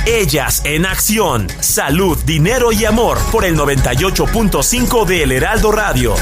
Ellas en acción. Salud, dinero y amor por el 98.5 de El Heraldo Radio.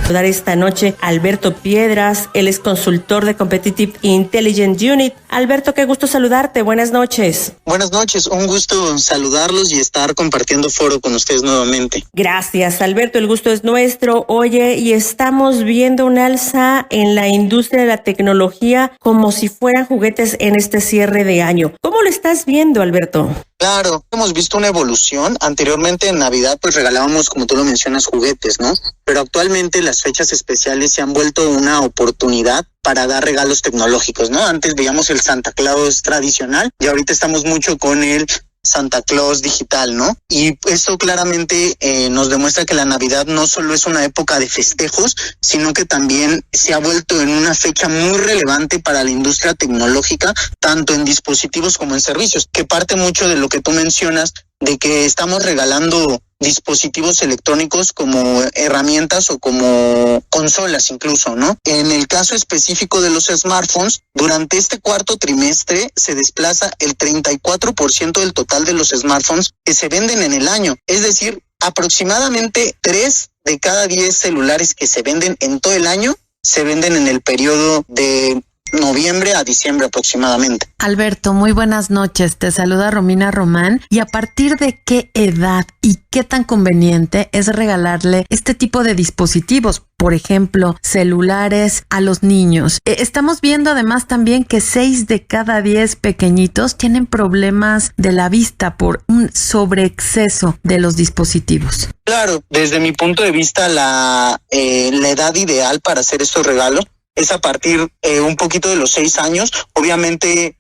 Dar esta noche a Alberto Piedras, él es consultor de Competitive Intelligence Unit. Alberto, qué gusto saludarte, buenas noches. Buenas noches, un gusto saludarlos y estar compartiendo foro con ustedes nuevamente. Gracias, Alberto, el gusto es nuestro. Oye, y estamos viendo un alza en la industria de la tecnología como si fueran juguetes en este cierre de año. ¿Cómo lo estás viendo, Alberto? Claro, hemos visto una evolución. Anteriormente en Navidad pues regalábamos, como tú lo mencionas, juguetes, ¿no? Pero actualmente las fechas especiales se han vuelto una oportunidad para dar regalos tecnológicos, ¿no? Antes veíamos el Santa Claus tradicional y ahorita estamos mucho con el Santa Claus digital, ¿no? Y esto claramente nos demuestra que la Navidad no solo es una época de festejos, sino que también se ha vuelto en una fecha muy relevante para la industria tecnológica, tanto en dispositivos como en servicios, que parte mucho de lo que tú mencionas, de que estamos regalando dispositivos electrónicos como herramientas o como consolas incluso, ¿no? En el caso específico de los smartphones, durante este cuarto trimestre se desplaza el 34% del total de los smartphones que se venden en el año. Es decir, aproximadamente 3 de cada 10 celulares que se venden en todo el año se venden en el periodo de noviembre a diciembre aproximadamente. Alberto, muy buenas noches. Te saluda Romina Román. ¿Y a partir de qué edad y qué tan conveniente es regalarle este tipo de dispositivos? Por ejemplo, celulares a los niños. Estamos viendo además también que 6 de cada 10 pequeñitos tienen problemas de la vista por un sobreexceso de los dispositivos. Claro, desde mi punto de vista la edad ideal para hacer estos regalos es a partir un poquito de los 6 años, obviamente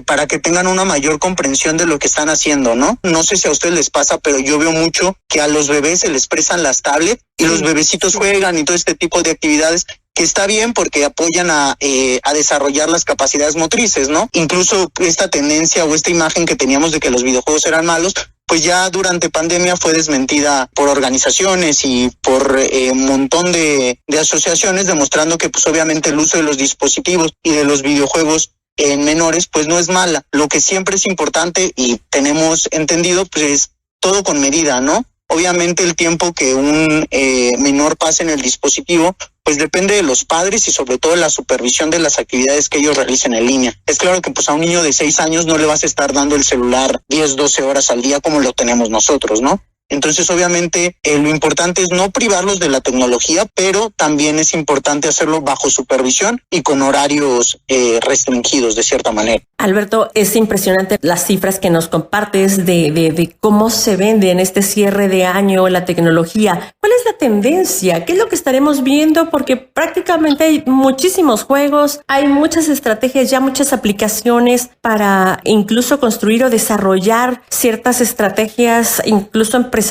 para que tengan una mayor comprensión de lo que están haciendo, ¿no? No sé si a ustedes les pasa, pero yo veo mucho que a los bebés se les prestan las tablets y los bebecitos juegan y todo este tipo de actividades, que está bien porque apoyan a desarrollar las capacidades motrices, ¿no? Incluso esta tendencia o esta imagen que teníamos de que los videojuegos eran malos, pues ya durante pandemia fue desmentida por organizaciones y por un montón de asociaciones, demostrando que pues obviamente el uso de los dispositivos y de los videojuegos en menores pues no es mala. Lo que siempre es importante y tenemos entendido pues es todo con medida, ¿no? Obviamente el tiempo que un menor pase en el dispositivo pues depende de los padres y sobre todo de la supervisión de las actividades que ellos realicen en línea. Es claro que pues a un niño de 6 años no le vas a estar dando el celular 10, 12 horas al día como lo tenemos nosotros, ¿no? Entonces, obviamente, lo importante es no privarlos de la tecnología, pero también es importante hacerlo bajo supervisión y con horarios restringidos, de cierta manera. Alberto, es impresionante las cifras que nos compartes de cómo se vende en este cierre de año la tecnología. ¿Cuál es la tendencia? ¿Qué es lo que estaremos viendo? Porque prácticamente hay muchísimos juegos, hay muchas estrategias, ya muchas aplicaciones para incluso construir o desarrollar ciertas estrategias, incluso empresariales,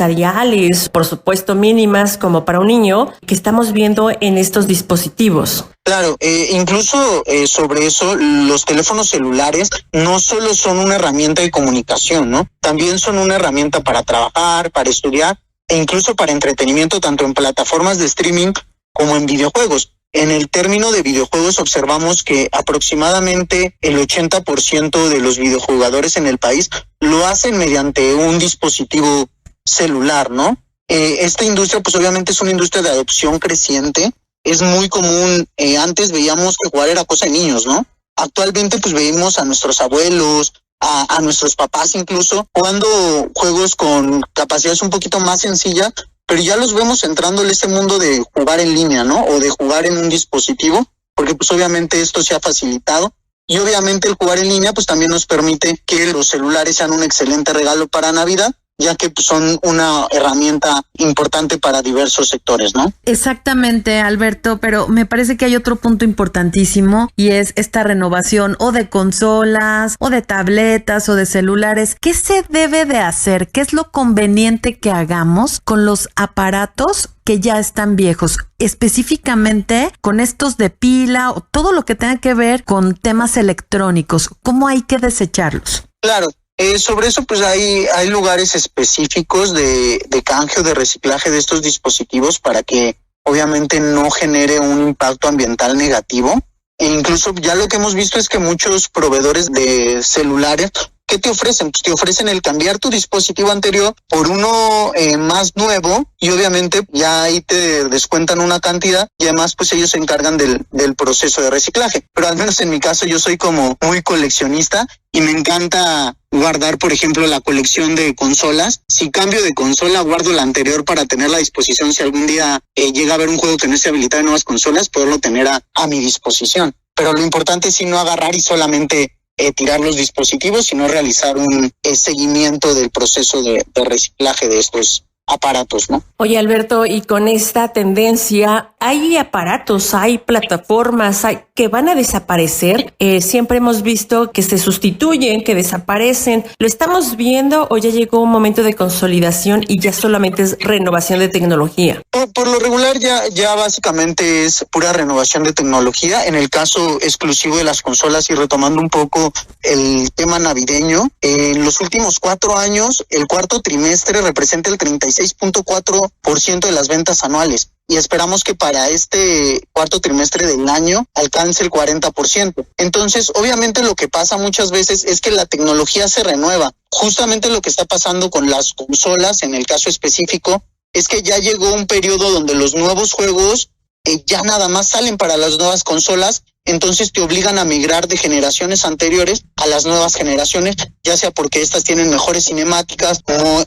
por supuesto mínimas como para un niño, que estamos viendo en estos dispositivos. Claro, incluso sobre eso, los teléfonos celulares no solo son una herramienta de comunicación, ¿no? También son una herramienta para trabajar, para estudiar e incluso para entretenimiento, tanto en plataformas de streaming como en videojuegos. En el término de videojuegos observamos que aproximadamente el 80% de los videojugadores en el país lo hacen mediante un dispositivo celular, ¿no? Esta industria pues obviamente es una industria de adopción creciente. Es muy común, antes veíamos que jugar era cosa de niños, ¿no? Actualmente pues veíamos a nuestros abuelos, a nuestros papás incluso, jugando juegos con capacidades un poquito más sencillas, pero ya los vemos entrando en este mundo de jugar en línea, ¿no? O de jugar en un dispositivo, porque pues obviamente esto se ha facilitado. Y obviamente el jugar en línea pues también nos permite que los celulares sean un excelente regalo para Navidad, ya que son una herramienta importante para diversos sectores, ¿no? Exactamente, Alberto, pero me parece que hay otro punto importantísimo y es esta renovación o de consolas, o de tabletas, o de celulares. ¿Qué se debe de hacer? ¿Qué es lo conveniente que hagamos con los aparatos que ya están viejos? Específicamente con estos de pila o todo lo que tenga que ver con temas electrónicos. ¿Cómo hay que desecharlos? Claro. Sobre eso, pues hay lugares específicos de canje o de reciclaje de estos dispositivos para que obviamente no genere un impacto ambiental negativo. E incluso ya lo que hemos visto es que muchos proveedores de celulares ¿qué te ofrecen? Pues te ofrecen el cambiar tu dispositivo anterior por uno más nuevo, y obviamente ya ahí te descuentan una cantidad, y además pues ellos se encargan del proceso de reciclaje. Pero al menos en mi caso yo soy como muy coleccionista y me encanta guardar, por ejemplo, la colección de consolas. Si cambio de consola, guardo la anterior para tenerla a disposición. Si algún día llega a haber un juego que no esté habilitado en nuevas consolas, poderlo tener a mi disposición. Pero lo importante es no agarrar y solamente tirar los dispositivos, sino realizar un seguimiento del proceso de reciclaje de estos aparatos, ¿no? Oye, Alberto, y con esta tendencia, ¿hay aparatos, hay plataformas que van a desaparecer? Siempre hemos visto que se sustituyen, que desaparecen. ¿Lo estamos viendo o ya llegó un momento de consolidación y ya solamente es renovación de tecnología? Por lo regular ya básicamente es pura renovación de tecnología. En el caso exclusivo de las consolas, y retomando un poco el tema navideño, en los últimos 4 años, el cuarto trimestre representa el 36.4% de las ventas anuales, y esperamos que para este cuarto trimestre del año alcance el 40%. Entonces, obviamente lo que pasa muchas veces es que la tecnología se renueva. Justamente lo que está pasando con las consolas, en el caso específico, es que ya llegó un periodo donde los nuevos juegos ya nada más salen para las nuevas consolas, entonces te obligan a migrar de generaciones anteriores a las nuevas generaciones, ya sea porque estas tienen mejores cinemáticas,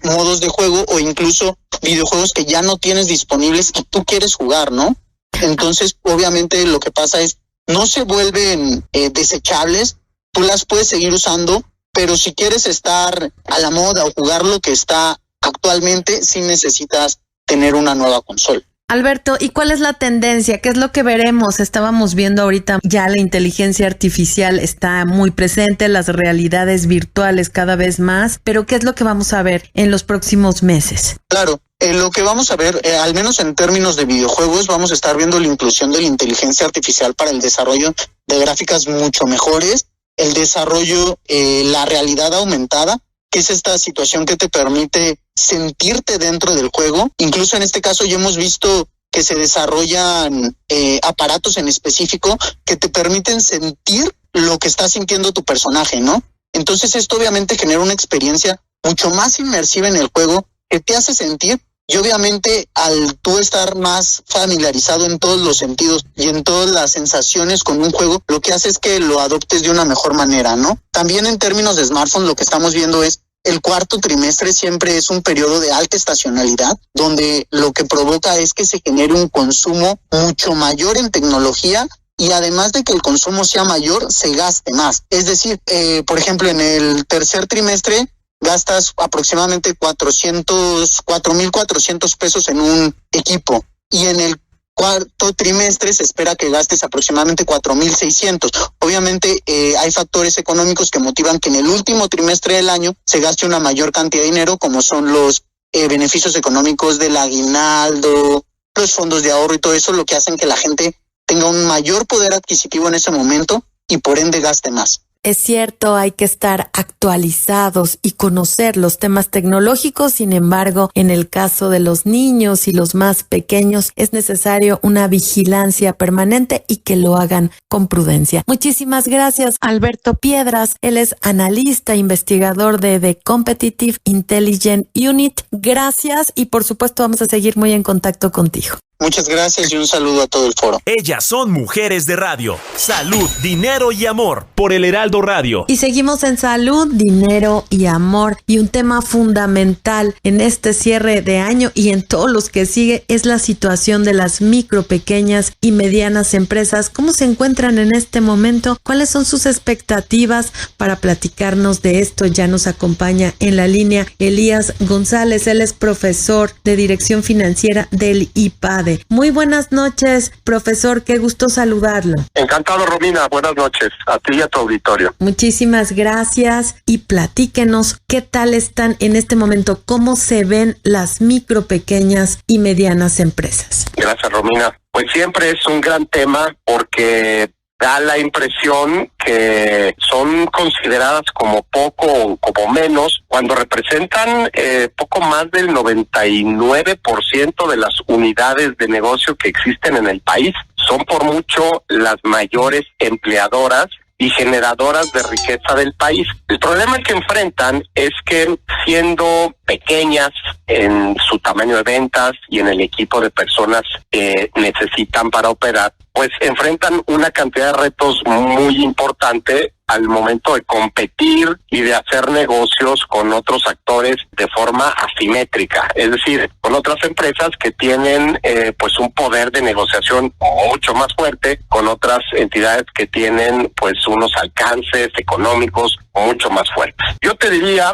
modos de juego, o incluso videojuegos que ya no tienes disponibles y tú quieres jugar, ¿no? Entonces, obviamente lo que pasa es, no se vuelven desechables, tú las puedes seguir usando, pero si quieres estar a la moda o jugar lo que está actualmente, sí necesitas tener una nueva consola. Alberto, ¿y cuál es la tendencia? ¿Qué es lo que veremos? Estábamos viendo ahorita ya la inteligencia artificial está muy presente, las realidades virtuales cada vez más, pero ¿qué es lo que vamos a ver en los próximos meses? Claro, lo que vamos a ver, al menos en términos de videojuegos, vamos a estar viendo la inclusión de la inteligencia artificial para el desarrollo de gráficas mucho mejores, el desarrollo, la realidad aumentada, que es esta situación que te permite sentirte dentro del juego. Incluso en este caso ya hemos visto que se desarrollan aparatos en específico que te permiten sentir lo que está sintiendo tu personaje, ¿no? Entonces esto obviamente genera una experiencia mucho más inmersiva en el juego que te hace sentir, y obviamente al tú estar más familiarizado en todos los sentidos y en todas las sensaciones con un juego, lo que hace es que lo adoptes de una mejor manera, ¿no? También en términos de smartphones lo que estamos viendo es el cuarto trimestre siempre es un periodo de alta estacionalidad, donde lo que provoca es que se genere un consumo mucho mayor en tecnología, y además de que el consumo sea mayor, se gaste más. Es decir, por ejemplo, en el tercer trimestre gastas aproximadamente 4,400 pesos en un equipo, y en el cuarto trimestre se espera que gastes aproximadamente 4,600. Obviamente hay factores económicos que motivan que en el último trimestre del año se gaste una mayor cantidad de dinero, como son los beneficios económicos del aguinaldo, los fondos de ahorro y todo eso, lo que hacen que la gente tenga un mayor poder adquisitivo en ese momento y por ende gaste más. Es cierto, hay que estar actualizados y conocer los temas tecnológicos. Sin embargo, en el caso de los niños y los más pequeños, es necesario una vigilancia permanente y que lo hagan con prudencia. Muchísimas gracias, Alberto Piedras. Él es analista, investigador de The Competitive Intelligence Unit. Gracias, y por supuesto vamos a seguir muy en contacto contigo. Muchas gracias y un saludo a todo el foro. Ellas son mujeres de radio. Salud, dinero y amor por el Heraldo Radio. Y seguimos en salud, dinero y amor. Y un tema fundamental en este cierre de año y en todos los que sigue es la situación de las micro, pequeñas y medianas empresas. ¿Cómo se encuentran en este momento? ¿Cuáles son sus expectativas? Para platicarnos de esto ya nos acompaña en la línea Elías González. Él es profesor de Dirección Financiera del IPADE. Muy buenas noches, profesor, qué gusto saludarlo. Encantado, Romina, buenas noches a ti y a tu auditorio. Muchísimas gracias, y platíquenos qué tal están en este momento, cómo se ven las micro, pequeñas y medianas empresas. Gracias, Romina. Pues siempre es un gran tema porque da la impresión que son consideradas como poco o como menos cuando representan poco más del 99% de las unidades de negocio que existen en el país. Son por mucho las mayores empleadoras y generadoras de riqueza del país. El problema que enfrentan es que, siendo pequeñas en su tamaño de ventas y en el equipo de personas que necesitan para operar, pues enfrentan una cantidad de retos muy importante al momento de competir y de hacer negocios con otros actores de forma asimétrica, es decir, con otras empresas que tienen pues un poder de negociación mucho más fuerte, con otras entidades que tienen pues unos alcances económicos mucho más fuertes. Yo te diría,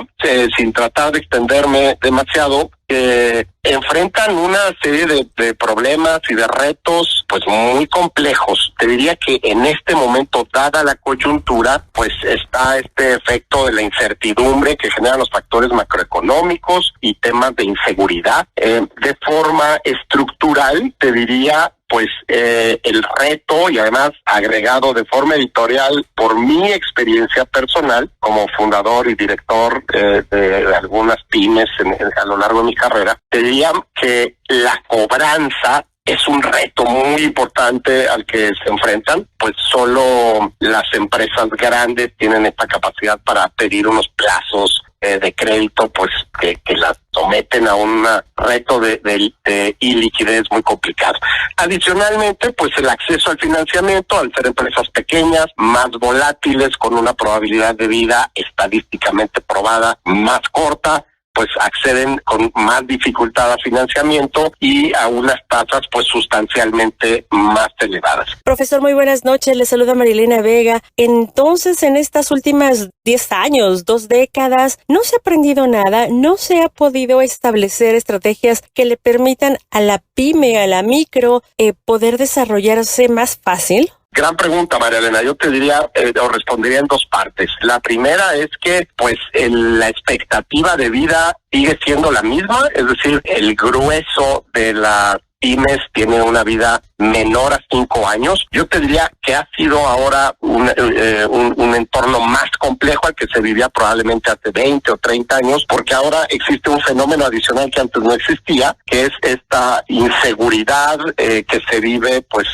sin tratar de extenderme demasiado, que enfrentan una serie de problemas y de retos pues muy complejos. Te diría que en este momento, dada la coyuntura, pues está este efecto de la incertidumbre que generan los factores macroeconómicos y temas de inseguridad. De forma estructural, te diría, pues el reto, y además agregado de forma editorial por mi experiencia personal como fundador y director de algunas pymes a lo largo de mi carrera, te diría que la cobranza es un reto muy importante al que se enfrentan, pues solo las empresas grandes tienen esta capacidad para pedir unos plazos de crédito, pues que las someten a un reto de iliquidez muy complicado. Adicionalmente, pues el acceso al financiamiento, al ser empresas pequeñas, más volátiles, con una probabilidad de vida estadísticamente probada más corta, pues acceden con más dificultad a financiamiento y a unas tasas pues sustancialmente más elevadas. Profesor, muy buenas noches. Le saluda Marilena Vega. Entonces, en estas últimas 10 años, 2 décadas, no se ha aprendido nada, no se ha podido establecer estrategias que le permitan a la pyme, a la micro, poder desarrollarse más fácil. Gran pregunta, María Elena. Yo te diría, o respondería en 2 partes. La primera es que, pues, la expectativa de vida sigue siendo la misma, es decir, el grueso de las pymes tiene una vida menor a 5 años. Yo te diría que ha sido ahora un entorno más complejo al que se vivía probablemente hace 20 o 30 años, porque ahora existe un fenómeno adicional que antes no existía, que es esta inseguridad que se vive, pues,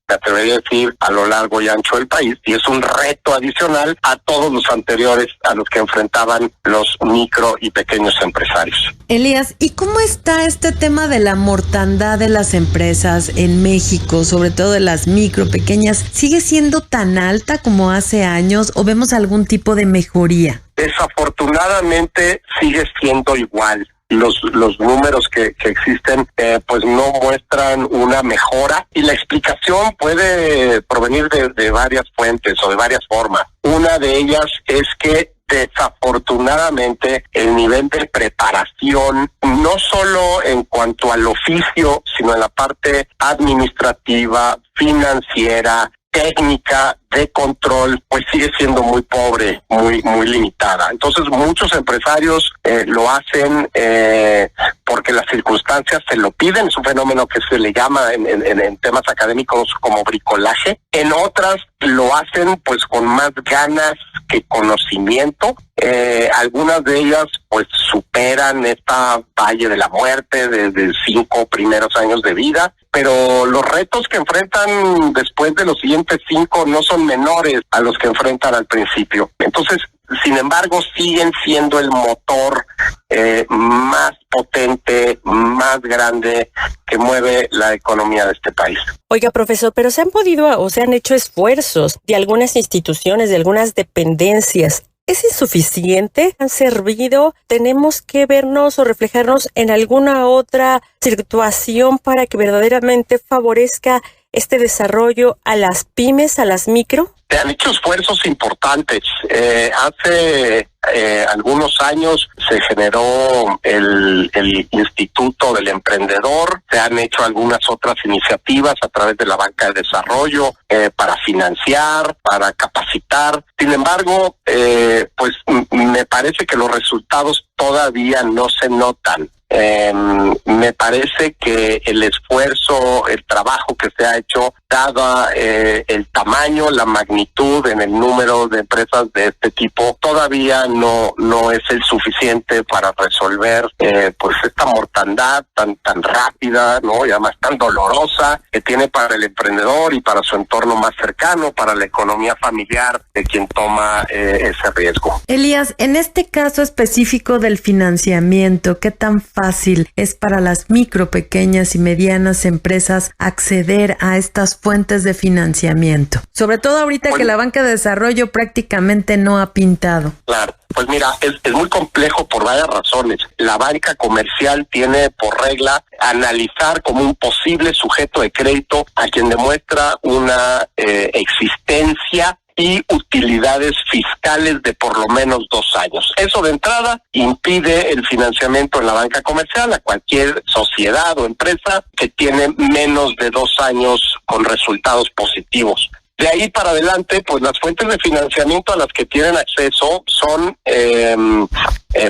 me atrevería a decir, a lo largo y ancho del país, y es un reto adicional a todos los anteriores a los que enfrentaban los micro y pequeños empresarios. Elías, ¿y cómo está este tema de la mortandad de las empresas en México, sobre todo de las micro, pequeñas? ¿Sigue siendo tan alta como hace años o vemos algún tipo de mejoría? Desafortunadamente sigue siendo igual. Los números que existen pues no muestran una mejora, y la explicación puede provenir de varias fuentes o de varias formas. Una de ellas es que desafortunadamente el nivel de preparación, no solo en cuanto al oficio, sino en la parte administrativa, financiera, técnica, de control, pues sigue siendo muy pobre, muy limitada. Entonces muchos empresarios lo hacen porque las circunstancias se lo piden. Es un fenómeno que se le llama en temas académicos como bricolaje. En otras lo hacen pues con más ganas que conocimiento. Algunas de ellas pues superan esta valle de la muerte de 5 primeros años de vida, pero los retos que enfrentan después de los siguientes 5 no son menores a los que enfrentan al principio. Entonces, sin embargo, siguen siendo el motor más potente, más grande que mueve la economía de este país. Oiga, profesor, pero se han podido o se han hecho esfuerzos de algunas instituciones, de algunas dependencias. ¿Es insuficiente? ¿Han servido? ¿Tenemos que vernos o reflejarnos en alguna otra situación para que verdaderamente favorezca este desarrollo a las pymes, a las micro? Se han hecho esfuerzos importantes. Hace algunos años se generó el Instituto del Emprendedor. Se han hecho algunas otras iniciativas a través de la banca de desarrollo para financiar, para capacitar. Sin embargo, pues me parece que los resultados todavía no se notan. Me parece que el esfuerzo, el trabajo que se ha hecho, dada el tamaño, la magnitud en el número de empresas de este tipo, todavía no es el suficiente para resolver pues esta mortandad tan rápida, ¿no? Y además tan dolorosa que tiene para el emprendedor y para su entorno más cercano, para la economía familiar de quien toma ese riesgo. Elías, en este caso específico del financiamiento, ¿qué tan fácil es para las micro, pequeñas y medianas empresas acceder a estas fuentes de financiamiento? Sobre todo ahorita que la banca de desarrollo prácticamente no ha pintado. Claro. Pues mira, es muy complejo por varias razones. La banca comercial tiene por regla analizar como un posible sujeto de crédito a quien demuestra una existencia y utilidades fiscales de por lo menos 2 años. Eso de entrada impide el financiamiento en la banca comercial a cualquier sociedad o empresa que tiene menos de 2 años con resultados positivos. De ahí para adelante, pues las fuentes de financiamiento a las que tienen acceso son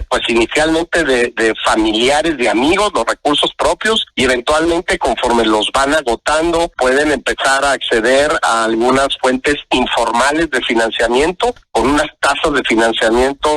pues inicialmente de familiares, de amigos, los recursos propios, y eventualmente conforme los van agotando pueden empezar a acceder a algunas fuentes informales de financiamiento con unas tasas de financiamiento,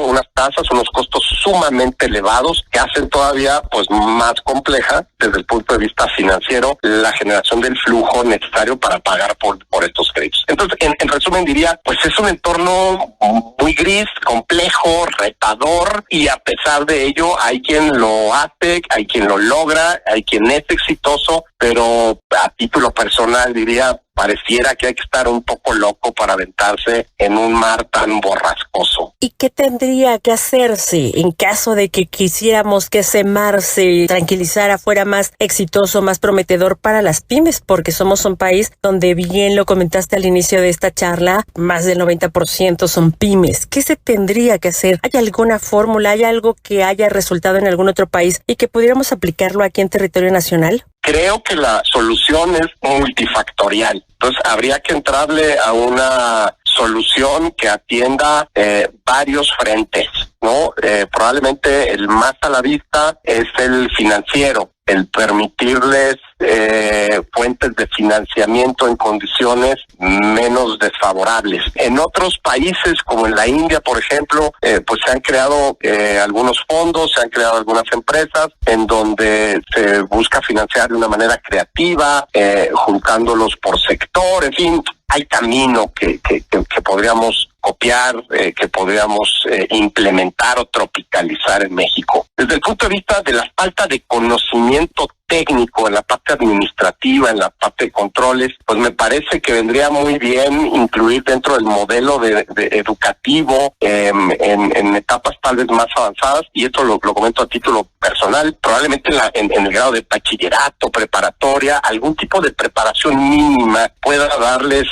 unos costos sumamente elevados que hacen todavía pues más compleja desde el punto de vista financiero la generación del flujo necesario para pagar por estos créditos. Entonces, en resumen diría, pues es un entorno muy gris, complejo, retador, y a pesar de ello hay quien lo hace, hay quien lo logra, hay quien es exitoso, pero a título personal diría, pareciera que hay que estar un poco loco para aventarse en un mar tan borrascoso. ¿Y qué tendría que hacerse en caso de que quisiéramos que ese mar se tranquilizara, fuera más exitoso, más prometedor para las pymes? Porque somos un país donde, bien lo comentaste al inicio de esta charla, más del 90% son pymes. ¿Qué se tendría que hacer? ¿Hay alguna fórmula? ¿Hay algo que haya resultado en algún otro país y que pudiéramos aplicarlo aquí en territorio nacional? Creo que la solución es multifactorial. Entonces, habría que entrarle a una solución que atienda varios frentes, ¿no? Probablemente el más a la vista es el financiero, el permitirles fuentes de financiamiento en condiciones menos desfavorables. En otros países, como en la India, por ejemplo, pues se han creado algunos fondos, se han creado algunas empresas en donde se busca financiar de una manera creativa, juntándolos por sector, en fin, hay camino que podríamos copiar, que podríamos implementar o tropicalizar en México. Desde el punto de vista de la falta de conocimiento técnico en la parte administrativa, en la parte de controles, pues me parece que vendría muy bien incluir dentro del modelo de educativo en etapas tal vez más avanzadas, y esto lo comento a título personal, probablemente en el grado de bachillerato, preparatoria, algún tipo de preparación mínima pueda darles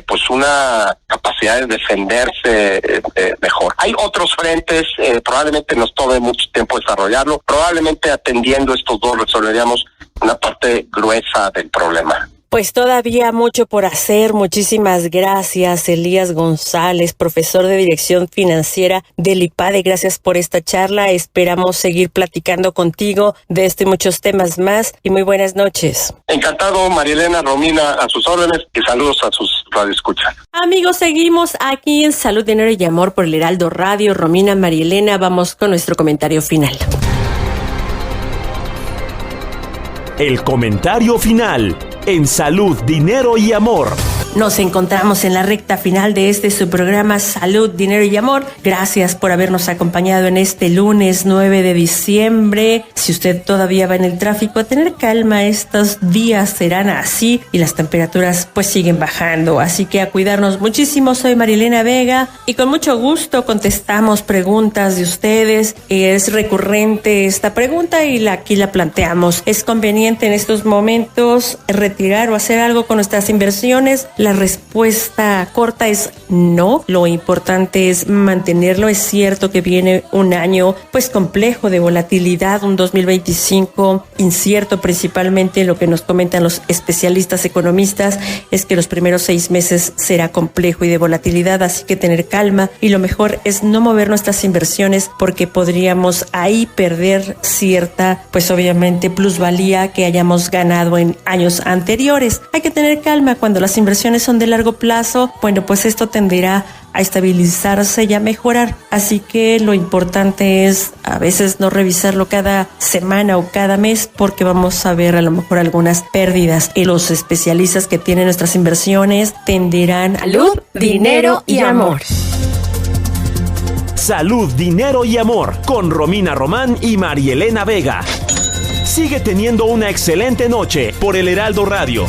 pues una capacidad de defenderse mejor. Hay otros frentes, probablemente nos tome mucho tiempo desarrollarlo, probablemente atendiendo estos dos resolveríamos una parte gruesa del problema. Pues todavía mucho por hacer. Muchísimas gracias, Elías González, profesor de Dirección Financiera del IPADE. Gracias por esta charla. Esperamos seguir platicando contigo de este y muchos temas más. Y muy buenas noches. Encantado, Marielena, Romina, a sus órdenes, y saludos a sus radioescuchas. Amigos, seguimos aquí en Salud, Dinero y Amor por el Heraldo Radio. Romina, Marielena, vamos con nuestro comentario final. El comentario final en Salud, Dinero y Amor. Nos encontramos en la recta final de su programa Salud, Dinero y Amor. Gracias por habernos acompañado en este lunes 9 de diciembre. Si usted todavía va en el tráfico, a tener calma, estos días serán así y las temperaturas pues siguen bajando. Así que a cuidarnos muchísimo. Soy Marilena Vega y con mucho gusto contestamos preguntas de ustedes. Es recurrente esta pregunta y aquí la planteamos. ¿Es conveniente en estos momentos retirar o hacer algo con nuestras inversiones? La respuesta corta es no. Lo importante es mantenerlo. Es cierto que viene un año pues complejo de volatilidad, un 2025 incierto, principalmente lo que nos comentan los especialistas economistas es que los primeros 6 meses será complejo y de volatilidad, así que tener calma y lo mejor es no mover nuestras inversiones porque podríamos ahí perder cierta, pues obviamente plusvalía que hayamos ganado en años anteriores. Hay que tener calma cuando las inversiones son de largo plazo. Bueno, pues esto tenderá a estabilizarse y a mejorar. Así que lo importante es a veces no revisarlo cada semana o cada mes porque vamos a ver a lo mejor algunas pérdidas. Y los especialistas que tienen nuestras inversiones tenderán a salud, dinero y amor. Salud, dinero y amor con Romina Román y Marielena Vega. Sigue teniendo una excelente noche por el Heraldo Radio.